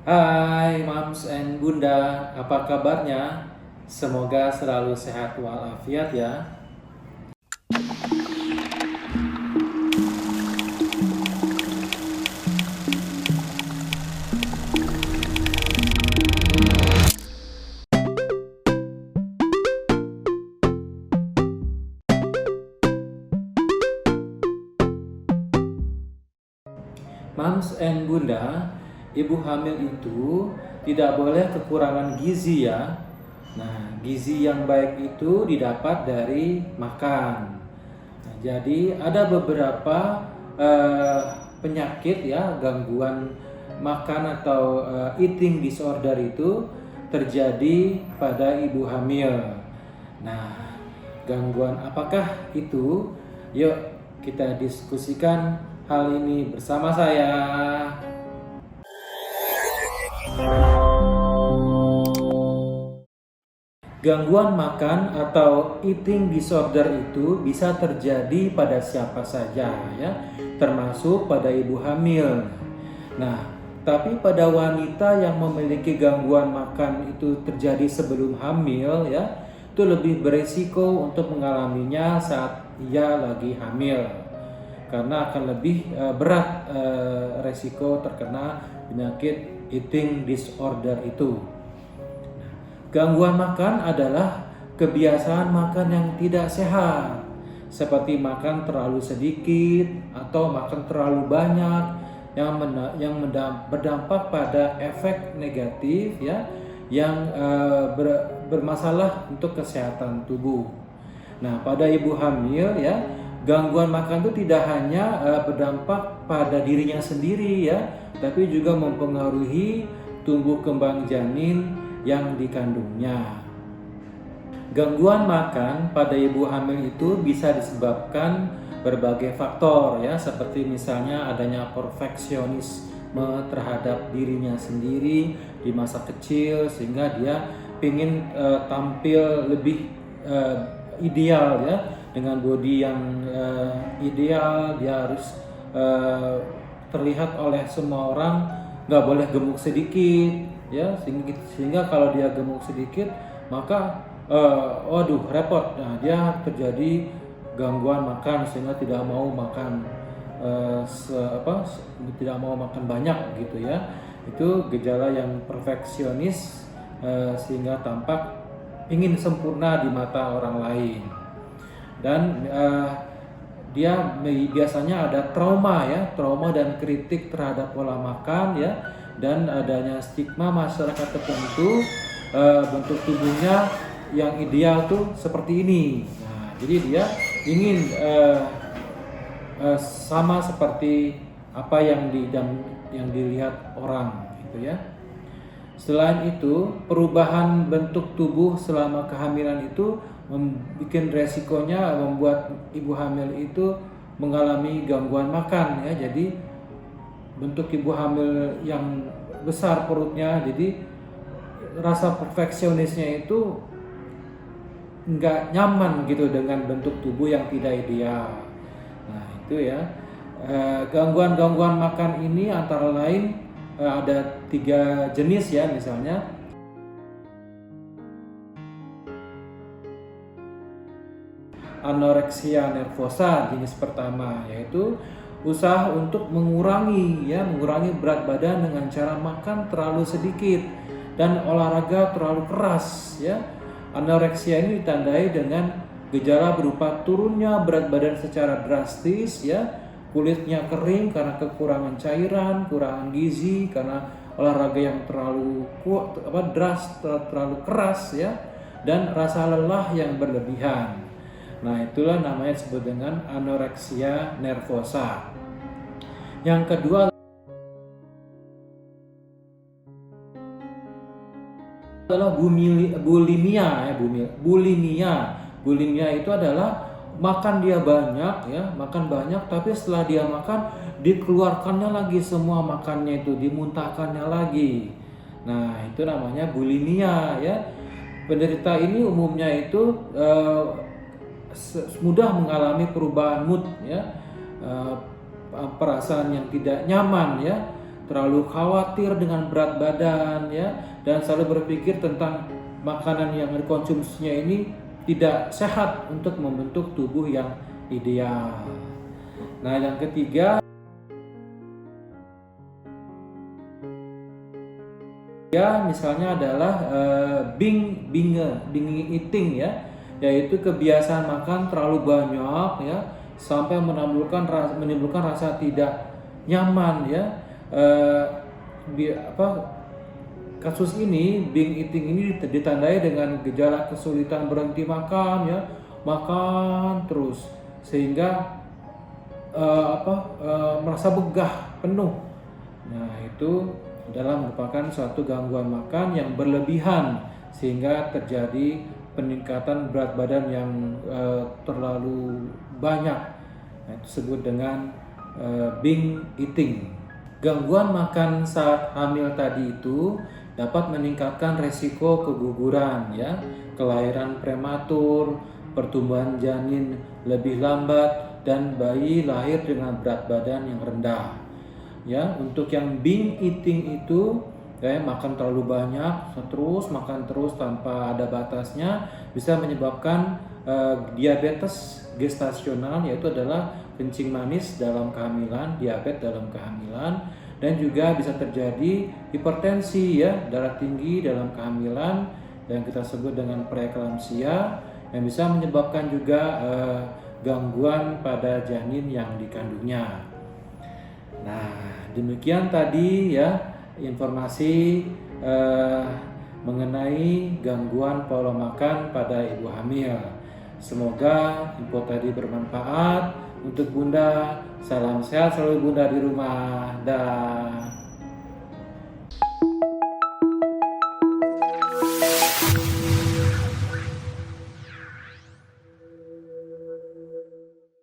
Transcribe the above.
Hai Mams and Bunda, apa kabarnya? Semoga selalu sehat walafiat ya. Mams and Bunda, ibu hamil itu tidak boleh kekurangan gizi ya. Nah, gizi yang baik itu didapat dari makan. Nah, jadi ada beberapa penyakit ya, gangguan makan atau eating disorder itu terjadi pada ibu hamil. Nah, gangguan apakah itu? Yuk kita diskusikan hal ini bersama saya. Gangguan makan atau eating disorder itu bisa terjadi pada siapa saja ya, termasuk pada ibu hamil. Nah, tapi pada wanita yang memiliki gangguan makan itu terjadi sebelum hamil ya, itu lebih beresiko untuk mengalaminya saat ia lagi hamil. Karena akan lebih berat resiko terkena penyakit eating disorder itu. Gangguan makan adalah kebiasaan makan yang tidak sehat, seperti makan terlalu sedikit atau makan terlalu banyak yang berdampak pada efek negatif ya, yang bermasalah untuk kesehatan tubuh. Nah, pada ibu hamil ya, gangguan makan itu tidak hanya berdampak pada dirinya sendiri ya, tapi juga mempengaruhi tumbuh kembang janin yang dikandungnya. Gangguan makan pada ibu hamil itu bisa disebabkan berbagai faktor ya, seperti misalnya adanya perfeksionisme terhadap dirinya sendiri di masa kecil sehingga dia ingin tampil lebih ideal ya, dengan body yang ideal. Dia harus terlihat oleh semua orang, nggak boleh gemuk sedikit ya, sehingga kalau dia gemuk sedikit maka waduh repot. Nah, dia terjadi gangguan makan sehingga tidak mau makan tidak mau makan banyak gitu ya. Itu gejala yang perfeksionis sehingga tampak ingin sempurna di mata orang lain. Dan dia biasanya ada trauma ya, trauma dan kritik terhadap pola makan ya, dan adanya stigma masyarakat tertentu bentuk tubuhnya yang ideal tuh seperti ini. Nah, jadi dia ingin sama seperti apa yang dilihat orang gitu ya. Selain itu, perubahan bentuk tubuh selama kehamilan itu membuat resikonya membuat ibu hamil itu mengalami gangguan makan ya. Jadi bentuk ibu hamil yang besar perutnya, jadi rasa perfeksionisnya itu nggak nyaman gitu dengan bentuk tubuh yang tidak ideal. Nah itu ya, gangguan-gangguan makan ini antara lain ada 3 jenis ya, misalnya anoreksia nervosa jenis pertama, yaitu usaha untuk mengurangi berat badan dengan cara makan terlalu sedikit dan olahraga terlalu keras ya. Anoreksia ini ditandai dengan gejala berupa turunnya berat badan secara drastis ya, kulitnya kering karena kekurangan cairan, kurangan gizi karena olahraga yang terlalu terlalu keras ya, dan rasa lelah yang berlebihan. Nah, itulah namanya disebut dengan anoreksia nervosa. Yang kedua adalah bulimia ya, bulimia itu adalah makan dia banyak ya, makan banyak, tapi setelah dia makan dikeluarkannya lagi semua makannya itu, dimuntahkannya lagi. Nah, itu namanya bulimia ya. Penderita ini umumnya itu mudah mengalami perubahan mood ya, perasaan yang tidak nyaman ya, terlalu khawatir dengan berat badan ya, dan selalu berpikir tentang makanan yang dikonsumsinya ini tidak sehat untuk membentuk tubuh yang ideal. Nah, yang ketiga ya misalnya adalah binge eating ya, yaitu kebiasaan makan terlalu banyak ya sampai menimbulkan rasa tidak nyaman ya. Kasus ini, binge eating ini ditandai dengan gejala kesulitan berhenti makan ya, makan terus sehingga merasa begah penuh. Nah, itu adalah merupakan suatu gangguan makan yang berlebihan sehingga terjadi peningkatan berat badan yang terlalu banyak. Nah, itu disebut dengan binge eating. Gangguan makan saat hamil tadi itu dapat meningkatkan resiko keguguran ya, kelahiran prematur, pertumbuhan janin lebih lambat, dan bayi lahir dengan berat badan yang rendah. Ya, untuk yang binge eating itu makan terlalu banyak, makan terus tanpa ada batasnya, bisa menyebabkan diabetes gestasional, yaitu adalah kencing manis dalam kehamilan, diabetes dalam kehamilan, dan juga bisa terjadi hipertensi ya, darah tinggi dalam kehamilan yang kita sebut dengan preeklamsia, yang bisa menyebabkan juga gangguan pada janin yang dikandungnya. Nah, demikian tadi ya informasi mengenai gangguan pola makan pada ibu hamil. Semoga info tadi bermanfaat untuk Bunda. Salam sehat selalu Bunda di rumah. Dah.